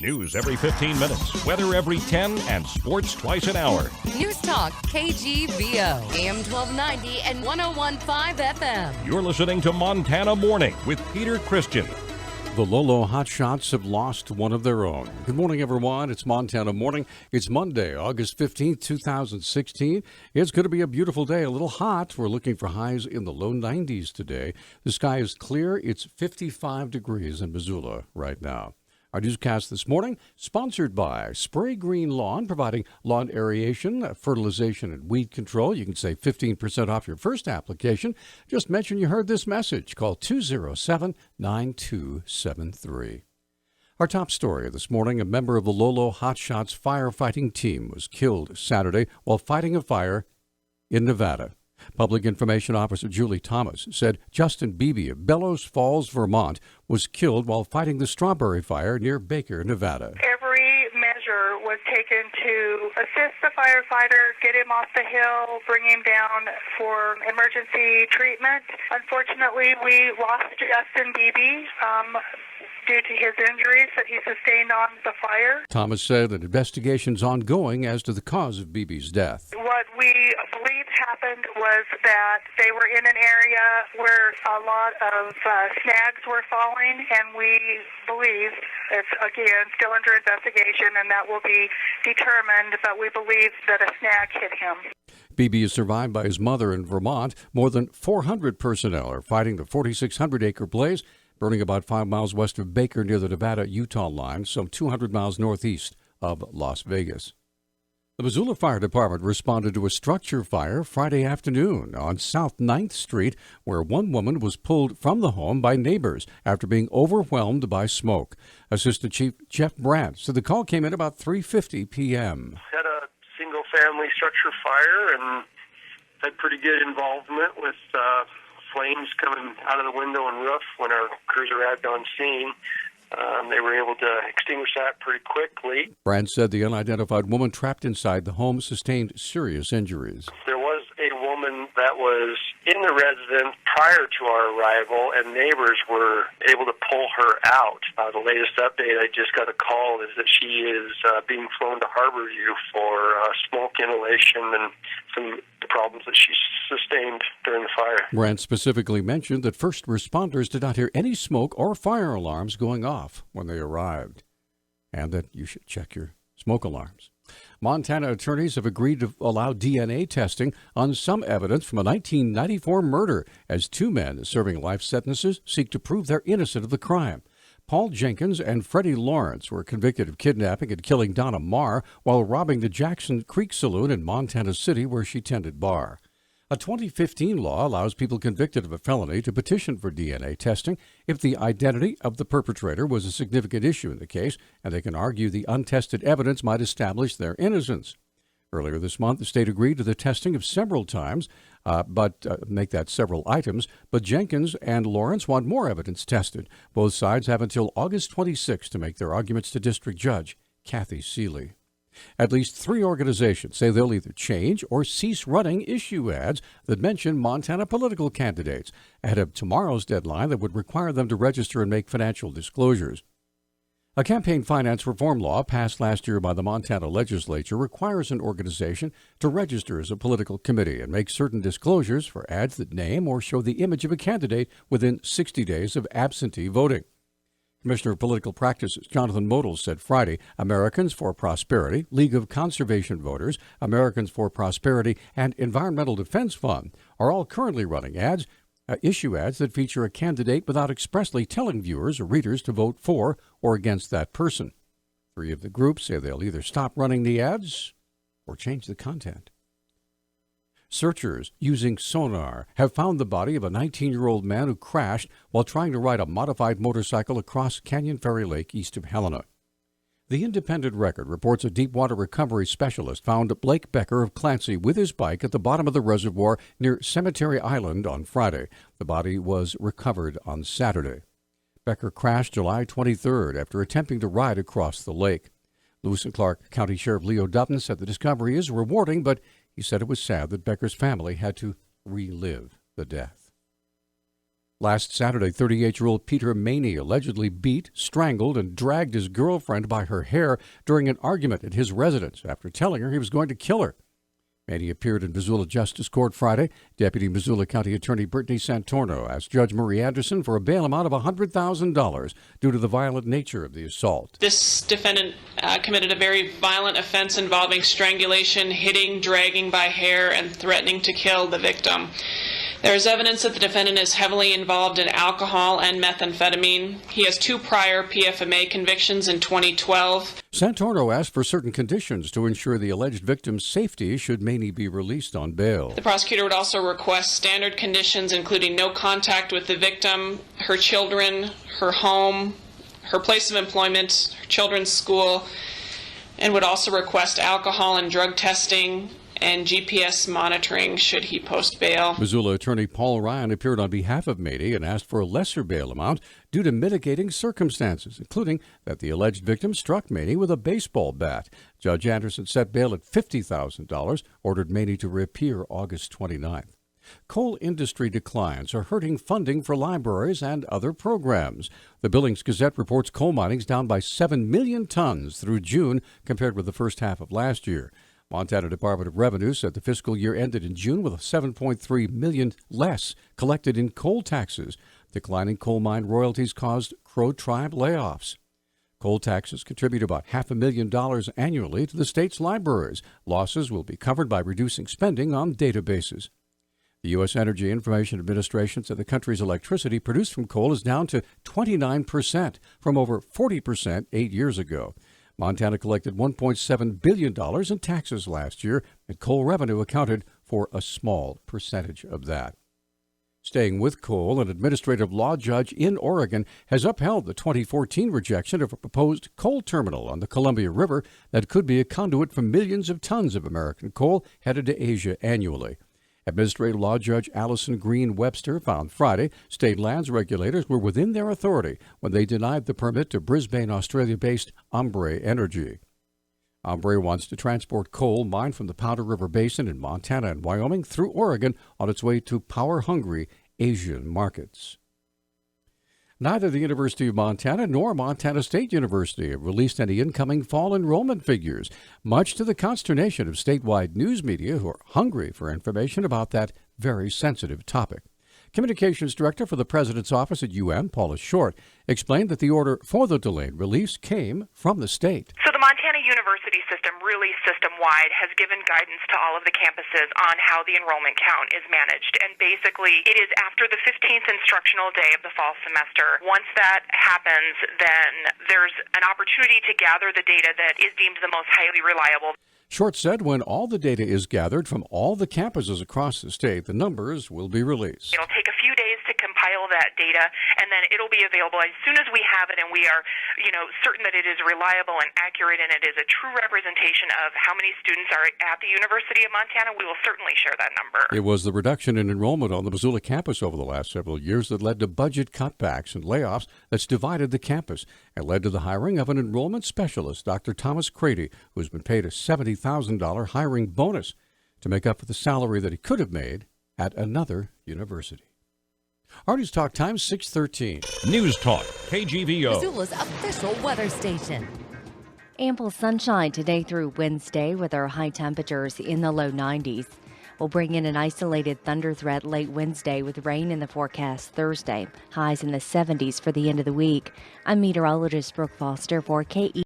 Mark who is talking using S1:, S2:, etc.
S1: News every 15 minutes, weather every 10, and sports twice an hour.
S2: Newstalk, KGVO, AM 1290 and 101.5 FM.
S1: You're listening to Montana Morning with Peter Christian.
S3: The Lolo Hotshots have lost one of their own. Good morning, everyone. It's Montana Morning. It's Monday, August 15th, 2016. It's going to be a beautiful day, a little hot. We're looking for highs in the low 90s today. The sky is clear. It's 55 degrees in Missoula right now. Our newscast this morning, sponsored by Spray Green Lawn, providing lawn aeration, fertilization, and weed control. You can save 15% off your first application. Just mention you heard this message. Call 207-9273. Our top story this morning, a member of the Lolo Hotshots firefighting team was killed Saturday while fighting a fire in Nevada. Public Information Officer Julie Thomas said Justin Beebe of Bellows Falls, Vermont, was killed while fighting the strawberry fire near Baker, Nevada.
S4: Every measure was taken to assist the firefighter, get him off the hill, bring him down for emergency treatment. Unfortunately, we lost Justin Beebe due to his injuries that he sustained on the fire.
S3: Thomas said an investigation's ongoing as to the cause of Beebe's death.
S4: What we believe happened was that they were in an area where a lot of snags were falling, and we believe it's, again, still under investigation, and that will be determined, but we believe that a snag hit him.
S3: Beebe is survived by his mother in Vermont. More than 400 personnel are fighting the 4,600-acre blaze, burning about 5 miles west of Baker near the Nevada-Utah line, some 200 miles northeast of Las Vegas. The Missoula Fire Department responded to a structure fire Friday afternoon on South 9th Street, where one woman was pulled from the home by neighbors after being overwhelmed by smoke. Assistant Chief Jeff Brandt said the call came in about 3:50 p.m.
S5: Had a single-family structure fire and had pretty good involvement with flames coming out of the window and roof when our crews arrived on scene. They were able to extinguish that pretty quickly.
S3: Brandt said the unidentified woman trapped inside the home sustained serious injuries.
S5: There was a woman that was in the residence prior to our arrival, and neighbors were able to pull her out. The latest update I just got a call is that she is being flown to Harborview for smoke inhalation and some problems that she sustained during the fire.
S3: Brandt specifically mentioned that first responders did not hear any smoke or fire alarms going off when they arrived, and that you should check your smoke alarms. Montana attorneys have agreed to allow DNA testing on some evidence from a 1994 murder as two men serving life sentences seek to prove they're innocent of the crime. Paul Jenkins and Freddie Lawrence were convicted of kidnapping and killing Donna Marr while robbing the Jackson Creek Saloon in Montana City, where she tended bar. A 2015 law allows people convicted of a felony to petition for DNA testing if the identity of the perpetrator was a significant issue in the case, and they can argue the untested evidence might establish their innocence. Earlier this month, the state agreed to the testing of several times, make that several items, but Jenkins and Lawrence want more evidence tested. Both sides have until August 26 to make their arguments to District Judge Kathy Seeley. At least 3 organizations say they'll either change or cease running issue ads that mention Montana political candidates ahead of tomorrow's deadline that would require them to register and make financial disclosures. A campaign finance reform law passed last year by the Montana legislature requires an organization to register as a political committee and make certain disclosures for ads that name or show the image of a candidate within 60 days of absentee voting. Commissioner of Political Practices Jonathan Modell said Friday Americans for Prosperity, League of Conservation Voters, Americans for Prosperity, and Environmental Defense Fund are all currently running ads, issue ads that feature a candidate without expressly telling viewers or readers to vote for or against that person. 3 of the groups say they'll either stop running the ads or change the content. Searchers using sonar have found the body of a 19-year-old man who crashed while trying to ride a modified motorcycle across Canyon Ferry Lake east of Helena. The Independent Record reports a deep-water recovery specialist found Blake Becker of Clancy with his bike at the bottom of the reservoir near Cemetery Island on Friday. The body was recovered on Saturday. Becker crashed July 23rd after attempting to ride across the lake. Lewis and Clark County Sheriff Leo Dutton said the discovery is rewarding, but he said it was sad that Becker's family had to relive the death. Last Saturday, 38-year-old Peter Maney allegedly beat, strangled, and dragged his girlfriend by her hair during an argument at his residence after telling her he was going to kill her. Maney appeared in Missoula Justice Court Friday. Deputy Missoula County Attorney Brittany Santorno asked Judge Marie Anderson for a bail amount of $100,000 due to the violent nature of the assault.
S6: This defendant committed a very violent offense involving strangulation, hitting, dragging by hair, and threatening to kill the victim. There is evidence that the defendant is heavily involved in alcohol and methamphetamine. He has 2 prior PFMA convictions in 2012.
S3: Santorno asked for certain conditions to ensure the alleged victim's safety should Maney be released on bail.
S6: The prosecutor would also request standard conditions, including no contact with the victim, her children, her home, her place of employment, her children's school, and would also request alcohol and drug testing and GPS monitoring should he post bail.
S3: Missoula attorney Paul Ryan appeared on behalf of Maney and asked for a lesser bail amount due to mitigating circumstances, including that the alleged victim struck Maney with a baseball bat. Judge Anderson set bail at $50,000, ordered Maney to reappear August 29th. Coal industry declines are hurting funding for libraries and other programs. The Billings Gazette reports coal mining's down by 7 million tons through June compared with the first half of last year. Montana Department of Revenue said the fiscal year ended in June with $7.3 million less collected in coal taxes. Declining coal mine royalties caused Crow Tribe layoffs. Coal taxes contribute about $500,000 annually to the state's libraries. Losses will be covered by reducing spending on databases. The U.S. Energy Information Administration said the country's electricity produced from coal is down to 29% from over 40% 8 years ago. Montana collected $1.7 billion in taxes last year, and coal revenue accounted for a small percentage of that. Staying with coal, an administrative law judge in Oregon has upheld the 2014 rejection of a proposed coal terminal on the Columbia River that could be a conduit for millions of tons of American coal headed to Asia annually. Administrative Law Judge Allison Green Webster found Friday state lands regulators were within their authority when they denied the permit to Brisbane, Australia-based Ombre Energy. Ombre wants to transport coal mined from the Powder River Basin in Montana and Wyoming through Oregon on its way to power-hungry Asian markets. Neither the University of Montana nor Montana State University have released any incoming fall enrollment figures, much to the consternation of statewide news media who are hungry for information about that very sensitive topic. Communications Director for the President's Office at UM, Paula Short, explained that the order for the delayed release came from the state.
S7: So the Montana University system, really system-wide, has given guidance to all of the campuses on how the enrollment count is managed. And basically, it is after the 15th instructional day of the fall semester. Once that happens, then there's an opportunity to gather the data that is deemed the most highly reliable.
S3: Short said when all the data is gathered from all the campuses across the state, the numbers will be released.
S7: It'll take a few days to compile that data, and then it'll be available as soon as we have it and we are, certain that it is reliable and accurate and it is a true representation of how many students are at the University of Montana. We will certainly share that number.
S3: It was the reduction in enrollment on the Missoula campus over the last several years that led to budget cutbacks and layoffs that's divided the campus and led to the hiring of an enrollment specialist, Dr. Thomas Crady, who's been paid a $70,000 hiring bonus to make up for the salary that he could have made at another university. Artie's Talk Time, 6:13.
S1: Newstalk, KGVO.
S2: Missoula's official weather station.
S8: Ample sunshine today through Wednesday with our high temperatures in the low 90s. We'll bring in an isolated thunder threat late Wednesday with rain in the forecast Thursday. Highs in the 70s for the end of the week. I'm meteorologist Brooke Foster for KE.